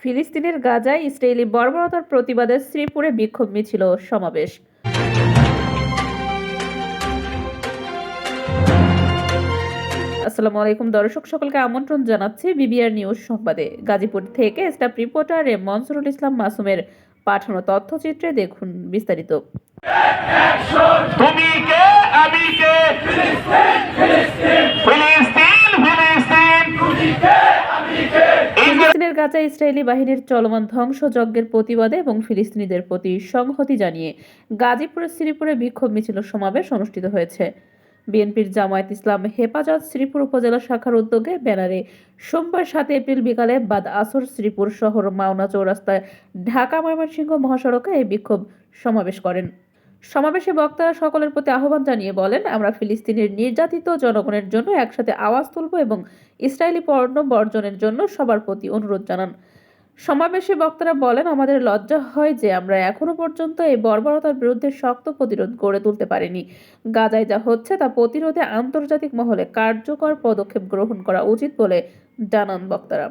ফিলিস্তিনের গাজায় ইসরায়েলি বর্বরতার প্রতিবাদে শ্রীপুরে বিক্ষোভ মিছিল ও সমাবেশ। আসসালামু আলাইকুম দর্শক, সকলকে আমন্ত্রণ জানাচ্ছি বিবিআর নিউজ সংবাদে। গাজীপুর থেকে স্টাফ রিপোর্টার মনসুরুল ইসলাম মাসুমের পাঠানো তথ্যচিত্রে দেখুন বিস্তারিত। তুমি কে আমি কে ফিলিস্তিন ফিলিস্তিন ফিলিস্তিনের গাজায় ইসরায়েলি বাহিনীর চলমান ধ্বংসযজ্ঞের প্রতিবাদে এবং ফিলিস্তিনিদের প্রতি সংহতি জানিয়ে গাজীপুরের শ্রীপুরে বিক্ষোভ মিছিল সমাবেশ অনুষ্ঠিত হয়েছে। বিএনপির জামায়াত ইসলাম হেফাজত শ্রীপুর উপজেলা শাখার উদ্যোগে ব্যানারে সোমবার 7 এপ্রিল বিকালে বাদ আসর শ্রীপুর শহর মাওনা চৌরাস্তায় ঢাকা ময়মনসিংহ মহাসড়কে এই বিক্ষোভ সমাবেশ করেন। সমাবেশে বক্তারা সকলের প্রতি আহ্বান জানিয়ে বলেন, আমরা ফিলিস্তিনের নির্যাতিত জনগণের জন্য একসাথে আওয়াজ তুলব এবং ইসরায়েলি পণ্য বর্জনের জন্য সবার প্রতি অনুরোধ জানান। সমাবেশে বক্তারা বলেন, আমাদের লজ্জা হয় যে আমরা এখনো পর্যন্ত এই বর্বরতার বিরুদ্ধে শক্ত প্রতিরোধ গড়ে তুলতে পারিনি। গাজায় যা হচ্ছে তা প্রতিরোধে আন্তর্জাতিক মহলে কার্যকর পদক্ষেপ গ্রহণ করা উচিত বলে জানান বক্তারা।